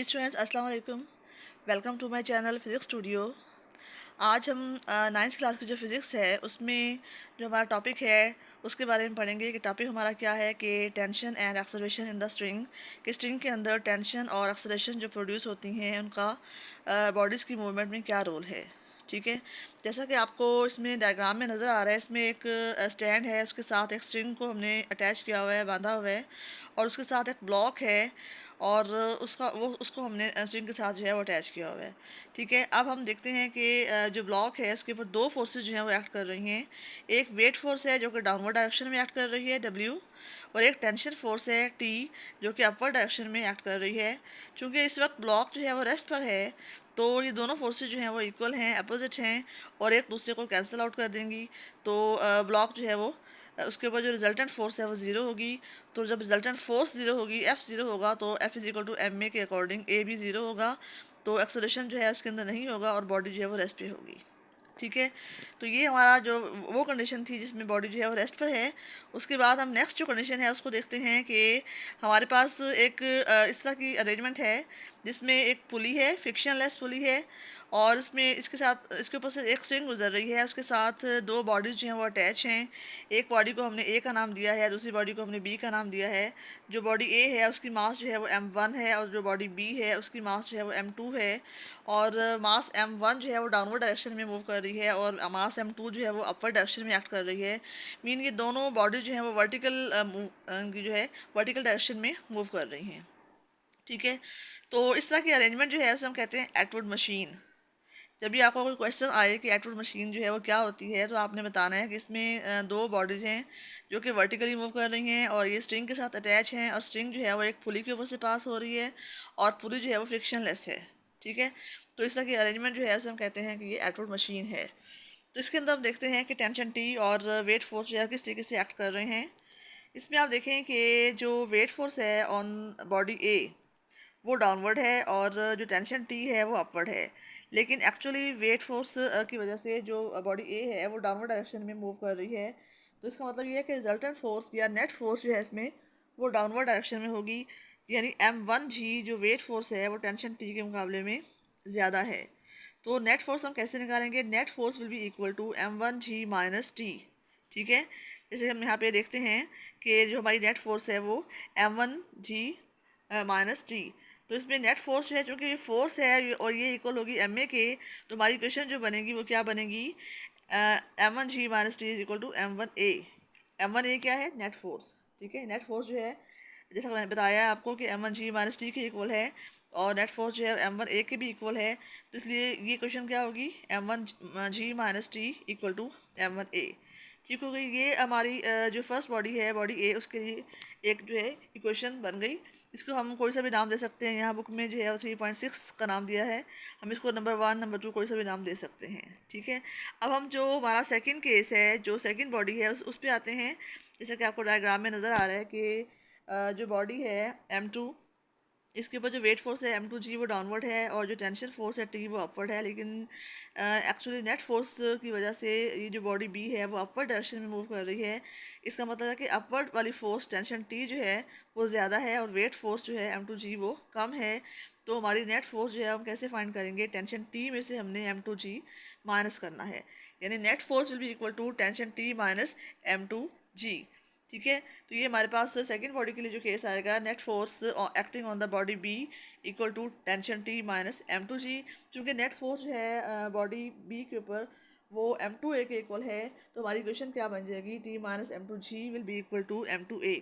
Students, अस्सलाम वालेकुम। Welcome to my channel physics studio. आज हम नाइन्थ क्लास की जो फ़िज़िक्स है उसमें जो हमारा टॉपिक है उसके बारे में पढ़ेंगे कि टॉपिक हमारा क्या है कि tension and acceleration in the string, कि स्ट्रिंग के अंदर टेंशन और एक्सेलरेशन जो प्रोड्यूस होती हैं उनका बॉडीज़ की मूवमेंट में क्या रोल है। ठीक है, जैसा कि आपको इसमें डायग्राम में नज़र आ रहा है, इसमें एक स्टैंड है, उसके साथ एक स्ट्रिंग को हमने अटैच किया हुआ है, बांधा हुआ है, और उसके साथ एक ब्लॉक है और उसको हमने स्ट्रिंग के साथ जो है वो अटैच किया हुआ है। ठीक है, अब हम देखते हैं कि जो ब्लॉक है उसके ऊपर दो फोर्सेस जो हैं वो एक्ट कर रही हैं। एक वेट फोर्स है जो कि डाउनवर्ड डायरेक्शन में एक्ट कर रही है, डब्ल्यू, और एक टेंशन फोर्स है, टी, जो कि अपवर्ड डायरेक्शन में एक्ट कर रही है। चूँकि इस वक्त ब्लॉक जो है वो रेस्ट पर है, तो ये दोनों फोर्सेज जो हैं वो इक्वल हैं, अपोजिट हैं, और एक दूसरे को कैंसिल आउट कर देंगी। तो ब्लॉक जो है वो उसके ऊपर जो रिजल्टेंट फोर्स है वो ज़ीरो होगी। तो जब रिजल्टेंट फोर्स ज़ीरो होगी, एफ ज़ीरो होगा, तो F is equal to M A के अकॉर्डिंग ए भी ज़ीरो होगा। तो एक्सेलरेशन जो है उसके अंदर नहीं होगा और बॉडी जो है वो रेस्ट पे होगी। ठीक है, तो ये हमारा जो वो कंडीशन थी जिसमें बॉडी जो है वो रेस्ट पर है। उसके बाद हम नेक्स्ट जो कंडीशन है उसको देखते हैं कि हमारे पास एक इस तरह की अरेंजमेंट है जिसमें एक पुली है, फ्रिक्शनलेस पुली है, और इसमें इसके साथ इसके ऊपर से एक स्ट्रिंग गुजर रही है, उसके साथ दो बॉडीज़ जो हैं वो अटैच हैं। एक बॉडी को हमने ए का नाम दिया है, दूसरी बॉडी को हमने बी का नाम दिया है। जो बॉडी ए है उसकी मास जो है वो m1 है, और जो बॉडी बी है उसकी मास जो है वो m2 है। और मास m1 जो है वो डाउनवर्ड डायरेक्शन में मूव कर रही है और मास m2 जो है वो अपवर्ड डायरेक्शन में एक्ट कर रही है। मीन ये दोनों बॉडी जो है वो वर्टिकल जो है वर्टिकल डायरेक्शन में मूव कर रही हैं। ठीक है, तो इस तरह की अरेंजमेंट जो है उसे हम कहते हैं एटवुड मशीन। जब भी आपको कोई क्वेश्चन आए कि एटवुड मशीन जो है वो क्या होती है, तो आपने बताना है कि इसमें दो बॉडीज़ हैं जो कि वर्टिकली मूव कर रही हैं और ये स्ट्रिंग के साथ अटैच हैं, और स्ट्रिंग जो है वो एक पुली के ऊपर से पास हो रही है और पुली जो है वो फ्रिक्शनलेस है। ठीक है, तो इस तरह की अरेंजमेंट जो है उसे हम कहते हैं कि ये एटवुड मशीन है। तो इसके अंदर हम देखते हैं कि टेंशन टी और वेट फोर्स जो है किस तरीके से एक्ट कर रहे हैं। इसमें आप देखें कि जो वेट फोर्स है ऑन बॉडी ए वो डाउनवर्ड है और जो टेंशन टी है वो अपवर्ड है। लेकिन एक्चुअली वेट फोर्स की वजह से जो बॉडी ए है वो डाउनवर्ड डायरेक्शन में मूव कर रही है। तो इसका मतलब ये है कि रिजल्टेंट फोर्स या नेट फोर्स जो है इसमें वो डाउनवर्ड डायरेक्शन में होगी। यानी m1g जो वेट फोर्स है वो टेंशन टी के मुकाबले में ज़्यादा है। तो नेट फोर्स हम कैसे निकालेंगे? Net force will be equal to m1g minus T. ठीक है, जैसे हम यहाँ पे देखते हैं कि जो हमारी नेट फोर्स है वो m1g माइनस टी। तो इसमें नेट फोर्स जो है, चूँकि फोर्स है और ये इक्वल होगी एम ए के, तो हमारी इक्वेशन जो बनेगी वो क्या बनेगी? M one g minus T is equal to m one a. M one a क्या है? Net force. ठीक है, नेट फोर्स जो है जैसा मैंने बताया आपको कि M one g minus T के इक्वल है, और नेट फोर्स जो है एम वन ए के भी इक्वल है। तो इसलिए ये इक्वेशन क्या होगी? M one g minus T equal to m one a. ठीक हो गई, ये हमारी जो फर्स्ट बॉडी है, बॉडी ए, उसके लिए एक जो है इक्वेशन बन गई। इसको हम कोई सा भी नाम दे सकते हैं, यहाँ बुक में जो है 3.6 का नाम दिया है, हम इसको नंबर 1, नंबर 2 कोई सा भी नाम दे सकते हैं। ठीक है, अब हम जो हमारा सेकंड केस है, जो सेकंड बॉडी है उस पे आते हैं। जैसा कि आपको डायग्राम में नज़र आ रहा है कि जो बॉडी है m2, इसके ऊपर जो वेट फोर्स है m2g वो डाउनवर्ड है, और जो टेंशन फोर्स है t वो अपवर्ड है। लेकिन एक्चुअली नेट फोर्स की वजह से ये जो बॉडी b है वो अपवर्ड डायरेक्शन में मूव कर रही है। इसका मतलब है कि अपवर्ड वाली फोर्स टेंशन t जो है वो ज़्यादा है, और वेट फोर्स जो है m2g वो कम है। तो हमारी नेट फोर्स जो है हम कैसे फाइंड करेंगे? टेंशन t में से हमने m2g माइनस करना है, यानी net force will be equal to tension t minus m2g। ठीक है, तो ये हमारे पास सेकंड बॉडी के लिए जो केस आएगा, net force acting on the body be equal to tension T minus m two g. चूँकि नेट फोर्स जो है बॉडी बी के ऊपर वो एम टू ए के इक्वल है, तो हमारी इक्वेशन क्या बन जाएगी? T minus m two g will be equal to m two a.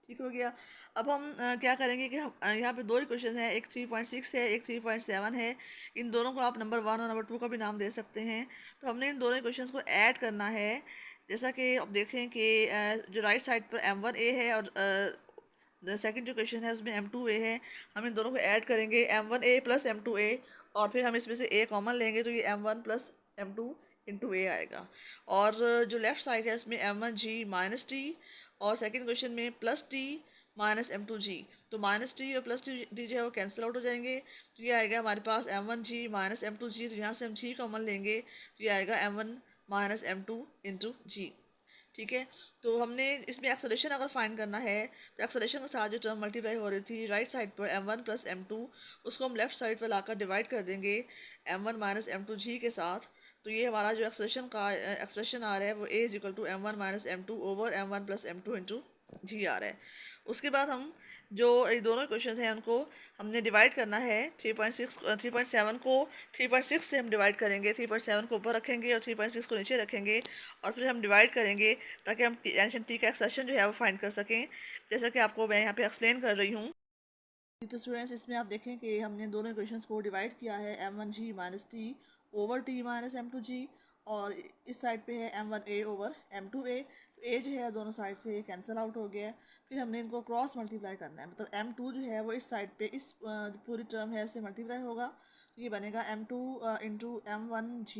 ठीक हो गया। अब हम क्या करेंगे कि हम यहाँ पे दो इक्वेशन हैं, एक 3.6 है, एक 3.7 है। इन दोनों को आप नंबर 1 और नंबर 2 का भी नाम दे सकते हैं। तो हमने इन दोनों इक्वेशंस को ऐड करना है। जैसा कि आप देखें कि जो राइट साइड पर m1a है और सेकंड जो क्वेश्चन है उसमें m2a है। हम इन दोनों को ऐड करेंगे, m1a प्लस m2a, और फिर हम इसमें से a कॉमन लेंगे, तो ये m1 प्लस m2 इंटू ए आएगा। और जो लेफ्ट साइड है इसमें m1g माइनस टी, और सेकंड क्वेश्चन में प्लस टी माइनस m2g। तो माइनस टी और प्लस टी जो है वो कैंसिल आउट हो जाएंगे। तो ये आएगा हमारे पास m1g माइनस m2g। तो यहाँ से हम g कॉमन लेंगे, तो ये आएगा m1 माइनस m2 इंटू जी। ठीक है। तो हमने इसमें एक्सेलरेशन अगर फाइंड करना है तो एक्सेलरेशन के साथ जो टर्म मल्टीप्लाई हो रही थी राइट साइड पर m1 + m2, उसको हम लेफ्ट साइड पर लाकर डिवाइड कर देंगे m1 - m2g के साथ। तो ये हमारा जो एक्सेलरेशन का एक्सप्रेशन आ रहा है वो a = m1 - m2 over m1 + m2 into g आ रहा है। उसके बाद हम जो ये दोनों क्वेश्चन हैं उनको हमने डिवाइड करना है। 3.7 को 3.6 से हम डिवाइड करेंगे, 3.7 को ऊपर रखेंगे और 3.6 को नीचे रखेंगे और फिर हम डिवाइड करेंगे ताकि हम टेंशन टी का एक्सप्रेशन जो है वो फाइंड कर सकें, जैसा कि आपको मैं यहाँ पे एक्सप्लेन कर रही हूँ। तो स्टूडेंट्स इसमें आप देखें कि हमने दोनों इक्वेशंस को डिवाइड किया है m1g - t over t - m2g, और इस साइड पे है m1a ओवर m2a। तो a जो है दोनों साइड से कैंसिल आउट हो गया है। फिर हमने इनको क्रॉस मल्टीप्लाई करना है, मतलब m2 जो है वो इस साइड पे इस पूरी टर्म है उससे मल्टीप्लाई होगा। तो ये बनेगा m2 इंटू m1g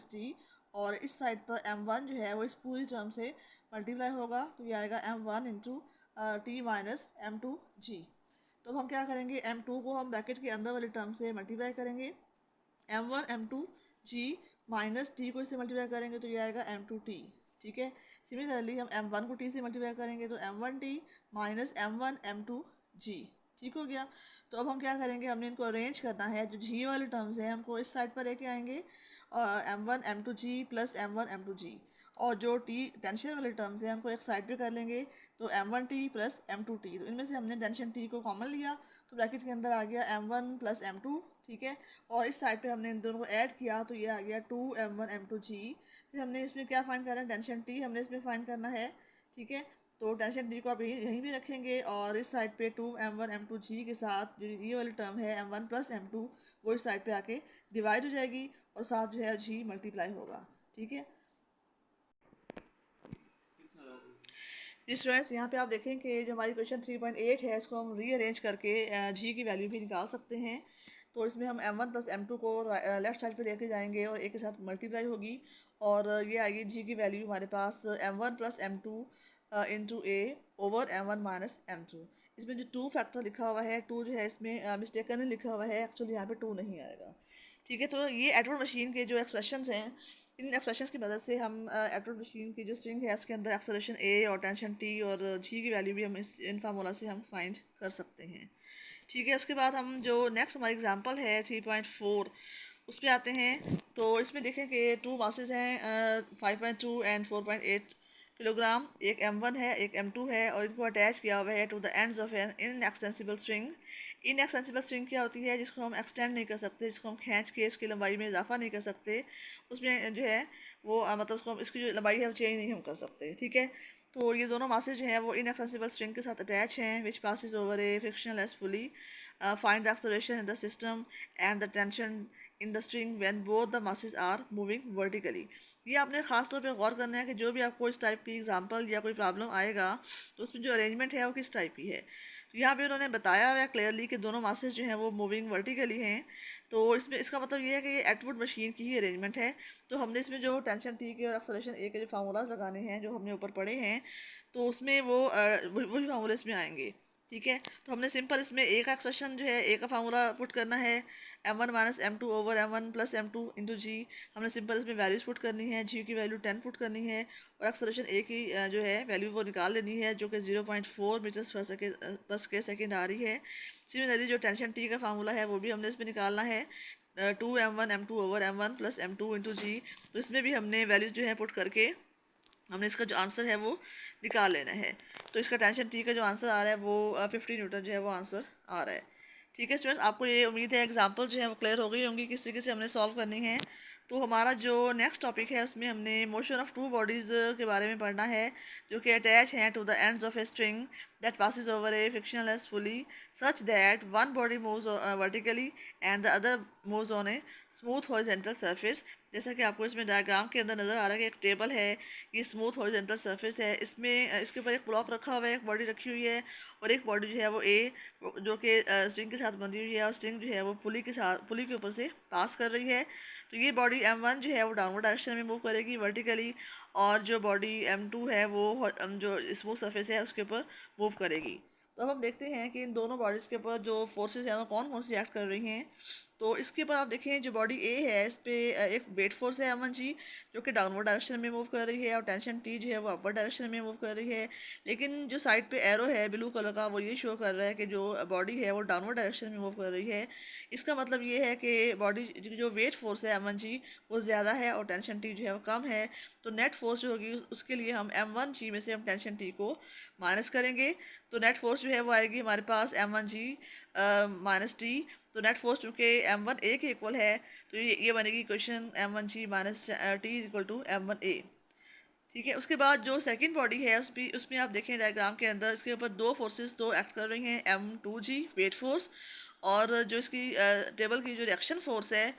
- t, और इस साइड पर m1 जो है वो इस पूरी टर्म से मल्टीप्लाई होगा। तो ये आएगा m1 इंटू t - m2g। तो अब हम क्या करेंगे, m2 को हम ब्रैकेट के अंदर वाले टर्म से मल्टीप्लाई करेंगे, m1 m2g माइनस टी को इससे मल्टीप्लाई करेंगे तो ये आएगा m2t। ठीक है। सिमिलरली हम m1 को t से मल्टीप्लाई करेंगे तो m1t माइनस m1 m2g। ठीक हो गया। तो अब हम क्या करेंगे, हमने इनको अरेंज करना है। जो g वाले टर्म्स हैं हमको इस साइड पर लेके आएंगे, m1 m2g plus m1 m2g, और जो टी टेंशन वाले टर्म्स हैं हमको एक साइड पे कर लेंगे, तो m1t प्लस m2t। तो इनमें से हमने टेंशन t को कॉमन लिया तो ब्रैकेट के अंदर आ गया m1 प्लस m2। ठीक है। और इस साइड पे हमने इन दोनों को ऐड किया तो ये आ गया 2m1 m2g। फिर हमने इसमें क्या फाइंड करना है, टेंशन t हमने इसमें फाइंड करना है। ठीक है। तो टेंशन t को आप यहीं भी रखेंगे और इस साइड पे 2m1 m2g के साथ जो ये वाली टर्म है m1 प्लस m2 वो इस साइड पे आके डिवाइड हो जाएगी और साथ जो है g मल्टीप्लाई होगा। ठीक है जी स्टूडेंट्स, यहाँ पे आप देखें कि जो हमारी क्वेश्चन 3.8 है इसको हम रीअरेंज करके जी की वैल्यू भी निकाल सकते हैं। तो इसमें हम m1 प्लस m2 को लेफ्ट साइड पे लेके जाएंगे और एक के साथ मल्टीप्लाई होगी, और ये आएगी जी की वैल्यू हमारे पास m1 प्लस m2 इंटू ए ओवर m1 माइनस m2। इसमें जो टू फैक्टर लिखा हुआ है, टू जो है इसमें मिस्टेकन लिखा हुआ है, एक्चुअली यहाँ पे टू नहीं आएगा। ठीक है। तो ये एडवर्ड मशीन के जो एक्सप्रेशंस हैं, इन एक्सप्रेशंस की मदद से हम एडवर्ड मशीन की जो स्ट्रिंग है उसके अंदर एक्सेलरेशन ए और टेंशन टी और जी की वैल्यू भी हम इन फार्मूला से हम फाइंड कर सकते हैं। ठीक है। उसके बाद हम जो नेक्स्ट हमारी एग्जांपल है 3.4 उस पर आते हैं। तो इसमें देखें कि टू मासेस हैं 5.2 एंड 4.8 किलोग्राम। एक m1 है एक m2 है और इनको अटैच किया हुआ है to the ends of an inextensible string. Inextensible string क्या होती है, जिसको हम एक्सटेंड नहीं कर सकते, जिसको हम खींच के इसकी लंबाई में इजाफा नहीं कर सकते, उसमें जो है वो मतलब उसको इसकी जो लंबाई है वो चेंज नहीं हम कर सकते। ठीक है। तो ये दोनों मासेज जो हैं वो इनएक्सटेंसिबल स्ट्रिंग के साथ अटैच हैं which passes over a frictionless pulley. Find the acceleration in the system and the tension in the string when both the masses are moving vertically. ये आपने ख़ास तौर पे गौर करना है कि जो भी आपको इस टाइप की एग्जांपल या कोई प्रॉब्लम आएगा तो उसमें जो अरेंजमेंट है वो किस टाइप की है। तो यहाँ पे उन्होंने बताया हुआ है क्लियरली कि दोनों मासेस जो हैं वो मूविंग वर्टिकली हैं। तो इसमें इसका मतलब ये है कि ये एटवुड मशीन की ही अरेंजमेंट है। तो हमने इसमें जो टेंशन टी के और एक्सेलरेशन ए के जो फार्मूलाज लगाने हैं जो हमने ऊपर पढ़े हैं, तो उसमें वो वही फार्मूले इसमें आएंगे। ठीक है। तो हमने सिंपल इसमें ए का एक्सप्रेशन जो है ए का फार्मूला पुट करना है, m1 minus m2 over m1 plus m2 into g. हमने सिंपल इसमें वैल्यूज पुट करनी है, जी की वैल्यू 10 पुट करनी है और एक्सेलरेशन ए की जो है वैल्यू वो निकाल लेनी है जो कि 0.4 मीटर्स पर सेकेंड आ रही है। सिमिलरली जो टेंशन टी का फार्मूला है वो भी हमने इसमें निकालना है, 2m1 m2 over m1 plus m2 into जी। तो इसमें भी हमने वैल्यूज जो है पुट करके हमने इसका जो आंसर है वो निकाल लेना है। तो इसका टेंशन टी का जो आंसर आ रहा है वो 50 न्यूटन जो है वो आंसर आ रहा है। ठीक है स्टूडेंट्स, आपको ये उम्मीद है एग्जांपल जो है वो क्लियर हो गई होंगी किस तरीके से हमने सॉल्व करनी है। तो हमारा जो नेक्स्ट टॉपिक है उसमें हमने मोशन ऑफ टू बॉडीज़ के बारे में पढ़ना है जो कि अटैच हैं to the ends of a string that passes over a frictionless pulley such that one body moves vertically and the other moves on a smooth horizontal surface. जैसा कि आपको इसमें डायग्राम के अंदर नज़र आ रहा है कि एक टेबल है, ये स्मूथ हॉरिजॉन्टल सरफेस है, इसमें इसके ऊपर एक ब्लॉक रखा हुआ है, एक बॉडी रखी हुई है और एक बॉडी जो है वो ए जो कि स्ट्रिंग के साथ बंधी हुई है और स्ट्रिंग जो है वो पुली के ऊपर से पास कर रही है। तो ये बॉडी m1 जो है वो डाउनवर्ड डायरेक्शन में मूव करेगी वर्टिकली, और जो बॉडी m2 है वो जो स्मूथ सरफेस है उसके ऊपर मूव करेगी। तो अब हम देखते हैं कि इन दोनों बॉडीज़ के ऊपर जो फोर्सेस हैं वो कौन कौन सी एक्ट कर रही हैं। तो इसके ऊपर आप देखें जो बॉडी ए है इस पे एक वेट फोर्स है M1G जो कि डाउनवर्ड डायरेक्शन में मूव कर रही है, और टेंशन T जो है वो अपवर्ड डायरेक्शन में मूव कर रही है। लेकिन जो साइड पे एरो है ब्लू कलर का वो ये शो कर रहा है कि जो बॉडी है वो डाउनवर्ड डायरेक्शन में मूव कर रही है। इसका मतलब ये है कि बॉडी जो वेट फोर्स है M1G वो ज़्यादा है और टेंशन T जो है वो कम है। तो नेट फोर्स जो होगी उसके लिए हम M1G में से हम टेंशन T को माइनस करेंगे। तो नेट फोर्स जो है वो आएगी हमारे पास M1G माइनस टी। तो नेट फोर्स चूँकि M1A के इक्वल है तो ये बनेगी equation M1G minus T is equal to M1A। ठीक है, उसके बाद जो सेकंड बॉडी है उसमें आप देखें डायग्राम के अंदर इसके ऊपर दो फोर्सेस तो एक्ट कर रही हैं, M2G वेट फोर्स, और जो इसकी टेबल की जो रिएक्शन फोर्स है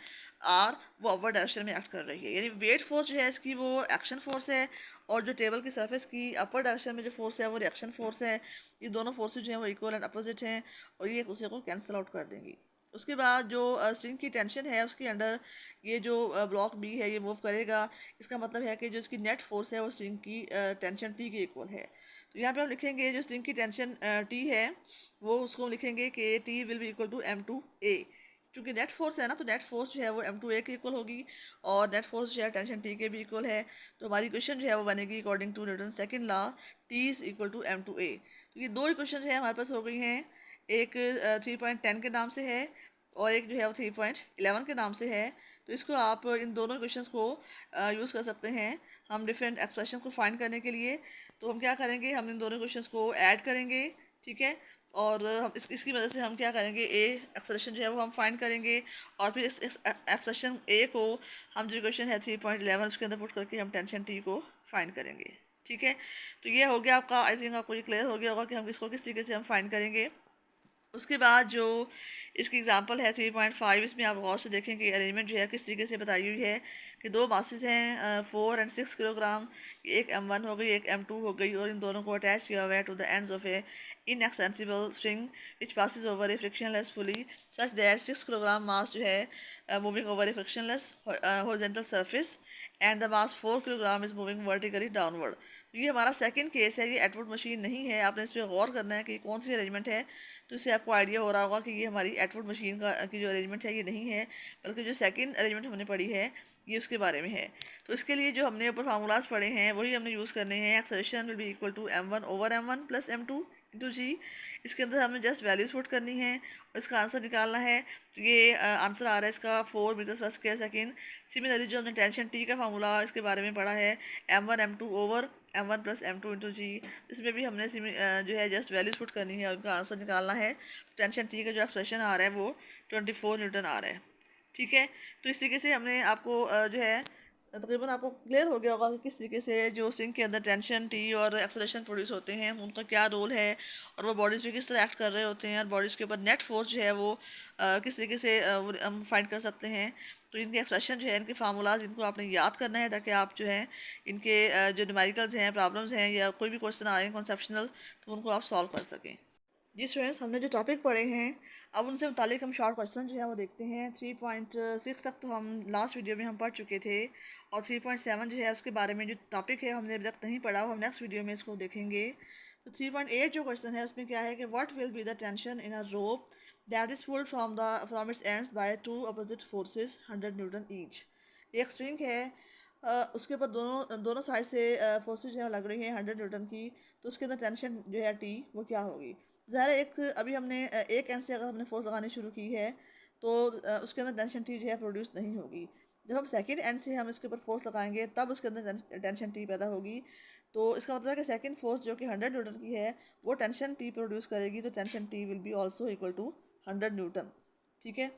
आर वो अपवर्ड डायरेक्शन में एक्ट कर रही है। यानी वेट फोर्स जो है इसकी वो एक्शन फोर्स है, और जो टेबल की सरफेस की अपवर्ड डायरेक्शन में जो फोर्स है वो रिएक्शन फोर्स है। ये दोनों फोर्सेज जो हैं वो इक्वल एंड अपोजिट हैं और ये एक दूसरे को कैंसिल आउट कर देंगी। उसके बाद जो स्ट्रिंग की टेंशन है उसके अंडर ये जो ब्लॉक बी है ये मूव करेगा। इसका मतलब है कि जो इसकी नेट फोर्स है वो स्ट्रिंग की टेंशन टी के इक्वल है। तो यहाँ पे हम लिखेंगे जो स्ट्रिंग की टेंशन टी है वो उसको हम लिखेंगे कि T will be equal to M2A। क्योंकि नेट फोर्स है ना, तो नेट फोर्स जो है वो M2A के इक्वल होगी, और नेट फोर्स जो है टेंशन टी के भी इक्वल है। तो हमारी इक्वेशन जो है वो बनेगी according to Newton second law T is equal to M2A। तो ये दो इक्वेशन जो है हमारे पास हो गई हैं, एक 3.10 के नाम से है और एक जो है वो 3.11 के नाम से है। तो इसको आप इन दोनों इक्वेशंस को यूज़ कर सकते हैं हम डिफरेंट एक्सप्रेशन को फाइंड करने के लिए। तो हम क्या करेंगे, हम इन दोनों इक्वेशंस को ऐड करेंगे, ठीक है। और हम इसकी मदद से हम क्या करेंगे, ए एक्सप्रेशन जो है वो हम फाइंड करेंगे, और फिर इस एक्सप्रेशन ए को हम जो इक्वेशन है 3.11 उसके अंदर पुट करके हम टेंशन टी को फाइंड करेंगे। ठीक है, तो ये हो गया आपका, आई थिंक आपको ये क्लियर हो गया होगा कि हम इसको किस तरीके से हम फाइंड करेंगे। उसके बाद जो इसकी एग्जांपल है 3.5, इसमें आप गौर से देखें कि अरेंजमेंट जो है किस तरीके से बताई हुई है कि दो मासेस हैं 4 एंड 6 किलोग्राम, एक M1 हो गई एक M2 हो गई, और इन दोनों को अटैच किया हुआ है to the ends of a inextensible string which passes over a frictionless pulley such that 6 kilogram mass जो है moving over a frictionless horizontal surface and the mass 4 kilogram is moving vertically downward. तो ये हमारा second case है, ये Atwood machine नहीं है। आपने इस पर गौर करना है कि कौन सी अरेंजमेंट है, तो इससे आपको आइडिया हो रहा होगा कि ये हमारी एटवुड मशीन का की जो अरेंजमेंट है ये नहीं है, बल्कि जो सेकंड अरेंजमेंट हमने पढ़ी है ये उसके बारे में है। तो इसके लिए जो हमने ऊपर फार्मूलाज पढ़े हैं वही हमने यूज़ करने हैं। Acceleration will be equal to M1/M1 plus M2 into g. इसके अंदर हमें जस्ट वैल्यूज पुट करनी है और इसका आंसर निकालना है। तो ये आंसर आ रहा है इसका 4 मीटर पर स्क्वायर सेकेंड। सिमिलरली जो हमने टेंशन टी का फार्मूला इसके बारे में पढ़ा है M1/M2 over M1 plus M2 into जी। इसमें भी हमने जो है जस्ट वैल्यूज पुट करनी है और उनका आंसर निकालना है। टेंशन टी का जो एक्सप्रेशन आ रहा है वो 24 न्यूटन आ रहा है। ठीक है, तो इस तरीके से हमने आपको जो है तकरीबन आपको क्लियर हो गया होगा कि किस तरीके से जो स्ट्रिंग के अंदर टेंशन टी और एक्सेलरेशन प्रोड्यूस होते हैं उनका क्या रोल है, और वो बॉडीज़ पे किस तरह एक्ट कर रहे होते हैं, और बॉडीज़ के ऊपर नेट फोर्स जो है वो किस तरीके से वो हम फाइंड कर सकते हैं। तो इनके एक्सप्रेशन जो है, इनके फार्मूलाज इनको आपने याद करना है ताकि आप जो है इनके जो न्यूमेरिकल्स हैं, प्रॉब्लम्स हैं, या कोई भी क्वेश्चन आ रहे हैं कॉन्सेप्शनल, तो उनको आप सॉल्व कर सकें। जी स्टूडेंट्स, हमने जो टॉपिक पढ़े हैं अब उनसे मुतालिक हम शॉर्ट क्वेश्चन जो है वो देखते हैं। 3.6 तक तो हम लास्ट वीडियो में हम पढ़ चुके थे, और 3.7 जो है उसके बारे में जो टॉपिक है हमने अभी तक नहीं पढ़ा, वो हम नेक्स्ट वीडियो में इसको देखेंगे। तो 3.8 जो क्वेश्चन है उसमें क्या है कि what will be the tension in a rope that is pulled from its ends by two opposite forces 100 Newton each. एक स्ट्रिंग है, उसके ऊपर दोनों दोनों साइड से फोर्सेज जो है लग रही हैं 100 न्यूटन की, तो उसके अंदर टेंशन जो है टी वो क्या होगी। ज़ाहिर है एक अभी हमने एक एंड से अगर हमने फोर्स लगानी शुरू की है तो उसके अंदर टेंशन टी जो है प्रोड्यूस नहीं होगी। जब हम सेकंड एंड से हम इसके ऊपर फोर्स लगाएंगे तब उसके अंदर टेंशन टी पैदा होगी। तो इसका मतलब है कि सेकंड फोर्स जो कि 100 न्यूटन की है वो टेंशन टी प्रोड्यूस करेगी, तो tension T will be also equal to 100 newton. ठीक है,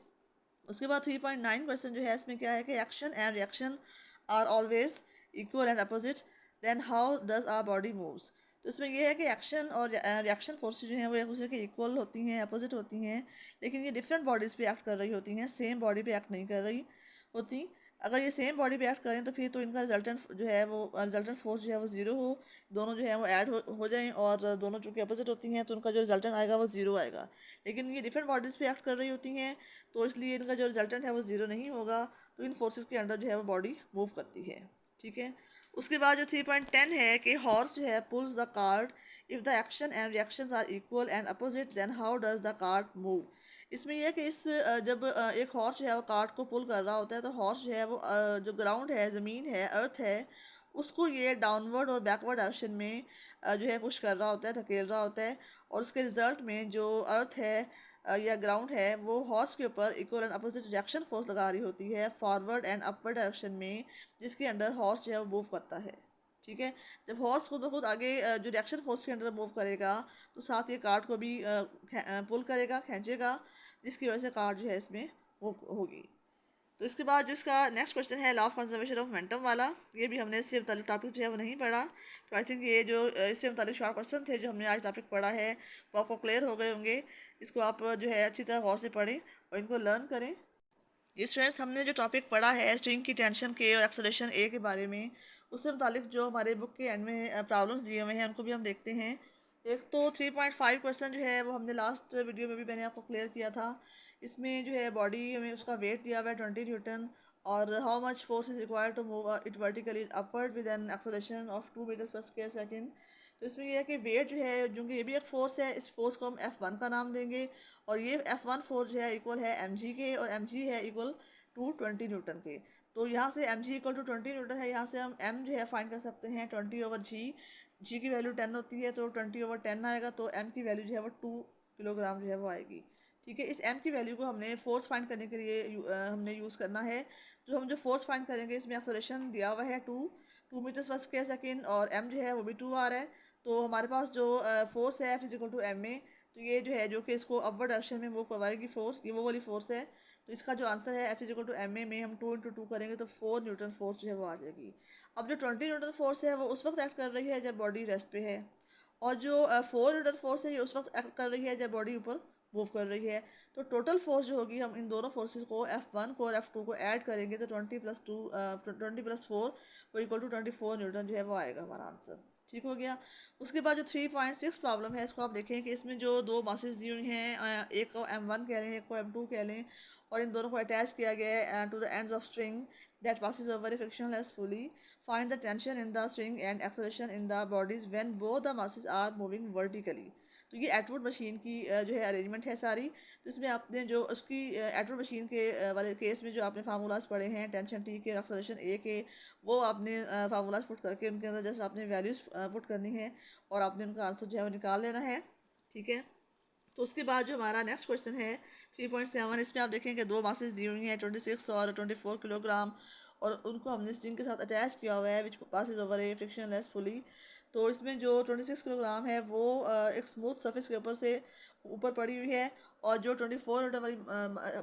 उसके बाद 3.9 क्वेश्चन जो है इसमें क्या है कि action and reaction are always equal and opposite, then how does our body moves. तो इसमें यह है कि एक्शन और रिएक्शन फोर्सेज जो हैं वो एक दूसरे के इक्वल होती हैं, अपोजिट होती हैं, लेकिन ये डिफरेंट बॉडीज़ पे एक्ट कर रही होती हैं, सेम बॉडी पे एक्ट नहीं कर रही होती। अगर ये सेम बॉडी पे एक्ट करें तो फिर तो इनका रिजल्टेंट जो है वो रिजल्टेंट फोर्स जो है वो ज़ीरो हो, दोनों जो है वो ऐड हो जाएं, और दोनों चूँकि अपोजिट होती हैं तो उनका जो रिजल्टेंट आएगा वो ज़ीरो आएगा। लेकिन ये डिफरेंट बॉडीज़ पे एक्ट कर रही होती हैं तो इसलिए इनका जो रिजल्टेंट है वो ज़ीरो नहीं होगा। तो इन फोर्सेस के अंडर जो है वो बॉडी मूव करती है। ठीक है, उसके बाद जो 3.10 है कि हॉर्स जो है pulls the cart if the action and reactions are equal and opposite then how does the cart move. इसमें यह है कि जब एक हॉर्स जो है वो कार्ट को पुल कर रहा होता है, तो हॉर्स जो है वो जो ग्राउंड है, ज़मीन है, अर्थ है, उसको ये डाउनवर्ड और बैकवर्ड डायरेक्शन में जो है पुश कर रहा होता है, धकेल रहा होता है। और उसके रिजल्ट में जो अर्थ है या ग्राउंड है, वो हॉर्स के ऊपर equal and opposite reaction force लगा रही होती है फॉरवर्ड एंड अपवर्ड डायरेक्शन में, जिसके अंडर हॉर्स जो है वो मूव करता है। ठीक है। जब हॉर्स खुद ब खुद आगे जो रिएक्शन फोर्स के अंडर मूव करेगा, तो साथ ये कार्ट को भी पुल करेगा, खींचेगा, जिसकी वजह से कार्ट जो है इसमें वो होगी। तो इसके बाद जो इसका नेक्स्ट क्वेश्चन है law of conservation of momentum वाला, ये भी हमने इससे मुतालिक टॉपिक जो है वो नहीं पढ़ा। तो आई थिंक ये जो इससे मुतालिक शॉर्ट क्वेश्चन थे जो हमने आज टॉपिक पढ़ा है, वो आपको क्लियर हो गए होंगे। इसको आप जो है अच्छी तरह गौर से पढ़ें और इनको लर्न करें। ये स्टूडेंट्स, हमने जो टॉपिक पढ़ा है स्ट्रिंग की टेंशन के और एक्सेलरेशन ए के बारे में, उससे मुतालिक जो हमारे बुक के एंड में प्रॉब्लम्स दिए हुए हैं उनको भी हम देखते हैं। एक तो 3.5 क्वेश्चन जो है वो हमने लास्ट वीडियो में भी मैंने आपको क्लियर किया था। इसमें जो है बॉडी में उसका वेट दिया हुआ है 20 न्यूटन, और how much force is required to move it vertically upward with an acceleration of 2 meters per square second. तो इसमें यह है कि वेट जो है, जो कि ये भी एक फोर्स है, इस फोर्स को हम F1 का नाम देंगे। और ये F1 फोर्स जो है इक्वल है mg के, और mg है इक्वल टू 20 न्यूटन के। तो यहाँ से mg इक्वल टू 20 न्यूटन है, यहाँ से हम m जो है फाइंड कर सकते हैं 20/g। g की वैल्यू 10 होती है, तो 20/10 आएगा, तो m की वैल्यू जो है वो 2 किलोग्राम जो है वो आएगी। ठीक है। इस m की वैल्यू को हमने फोर्स फाइंड करने के लिए हमने यूज़ करना है। तो हम जो फोर्स फाइंड करेंगे, इसमें एक्सेलरेशन दिया हुआ है 2 मीटर्स पर स्क्वायर सेकेंड, और m जो है वो भी 2 आ रहा है। तो हमारे पास जो फोर्स है F equal to M A, तो ये जो है जो कि इसको अपवर्ड डायरेक्शन में मूव करवाएगी फोर्स, ये वो वाली फोर्स है। तो इसका जो आंसर है F equal to M A में हम 2 × 2 करेंगे तो 4 न्यूटन फोर्स जो है वो आ जाएगी। अब जो 20 न्यूटन फोर्स है वो उस वक्त एक्ट कर रही है जब बॉडी रेस्ट पे है, और जो 4 न्यूटन फोर्स है ये उस वक्त एक्ट कर रही है जब बॉडी ऊपर मूव कर रही है। तो टोटल फोर्स जो होगी, हम इन दोनों फोर्सेस को F1 को और F2 को ऐड करेंगे, तो 20 + 4 वो इक्वल टू 24 न्यूटन जो है वो आएगा हमारा आंसर। ठीक हो गया। उसके बाद जो 3.6 प्रॉब्लम है, इसको आप देखें कि इसमें जो दो मासेस दी हुई हैं, एक को M1 कह लें, एक को M2 कह लें, और इन दोनों को अटैच किया गया है to the ends of string that passes over a frictionless pulley. Find the tension in the string and acceleration in the bodies when both the masses are moving vertically. तो ये एटवुड मशीन की जो है arrangement है सारी। तो इसमें आपने जो उसकी एटवुड मशीन के वाले केस में जो आपने फार्मूलाज पढ़े हैं, टेंशन टी के, एक्सेलरेशन ए के, वो आपने फार्मूलाज पुट करके उनके अंदर जैसे आपने वैल्यूज़ पुट करनी है, और आपने उनका आंसर जो है वो निकाल लेना है। ठीक है। तो उसके बाद जो हमारा नेक्स्ट क्वेश्चन है 3.7, इसमें आप देखें कि दो मासेस दी हुई हैं 26 और 24 किलोग्राम, और उनको हमने स्ट्रिंग के साथ अटैच किया हुआ है which passes over a frictionless pulley. तो इसमें जो 26 किलोग्राम है वो एक स्मूथ सरफेस के ऊपर से ऊपर पड़ी हुई है, और जो 24 न्यूटन वाली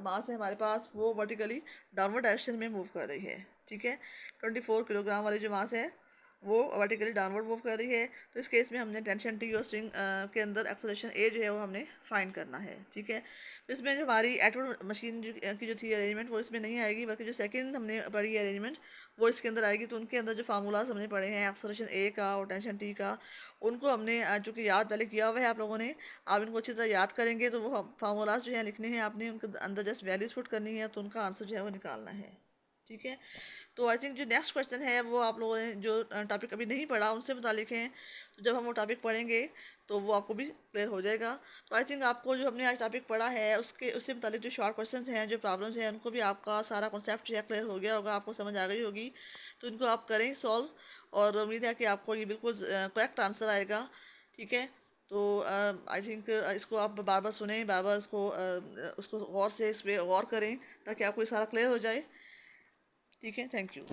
मास है हमारे पास, वो वर्टिकली डाउनवर्ड डायरेक्शन में मूव कर रही है। ठीक है। 24 किलोग्राम वाली जो मास है वो वर्टिकली डाउनवर्ड मूव कर रही है। तो इस केस में हमने टेंशन टी और स्ट्रिंग के अंदर एक्सेलरेशन ए जो है वो हमने फाइंड करना है। ठीक है। तो इसमें जो हमारी एटवुड मशीन की जो थी अरेंजमेंट, वो इसमें नहीं आएगी, बल्कि जो सेकंड हमने पढ़ी है अरेंजमेंट, वो इसके अंदर आएगी। तो उनके अंदर जो फार्मूलाज हमने पढ़े हैं एक्सेलरेशन ए का और टेंशन टी का, उनको हमने चूँकि याद पहले किया हुआ है आप लोगों ने, आप इनको अच्छी तरह याद करेंगे, तो वो फार्मूलाज जो है लिखने हैं आपने, उनके अंदर जस्ट वैल्यूज़ पुट करनी है, तो उनका आंसर जो है वो निकालना है। ठीक है। तो आई थिंक जो नेक्स्ट क्वेश्चन है वो आप लोगों ने जो टॉपिक अभी नहीं पढ़ा उनसे मुतालिक हैं, तो जब हम वो टॉपिक पढ़ेंगे तो वो आपको भी क्लियर हो जाएगा। तो आई थिंक आपको जो हमने आज टॉपिक पढ़ा है उससे मुतालिक जो शॉर्ट क्वेश्चंस हैं, जो प्रॉब्लम्स हैं, उनको भी आपका सारा कॉन्सेप्ट जो है क्लियर हो गया होगा, आपको समझ आ गई होगी। तो इनको आप करें सॉल्व, और उम्मीद है कि आपको ये बिल्कुल करेक्ट आंसर आएगा। ठीक है। तो आई थिंक इसको आप बार बार सुने, बार बार उसको गौर से इस पर गौर करें, ताकि आपको ये सारा क्लियर हो जाए। ठीक है। Thank you.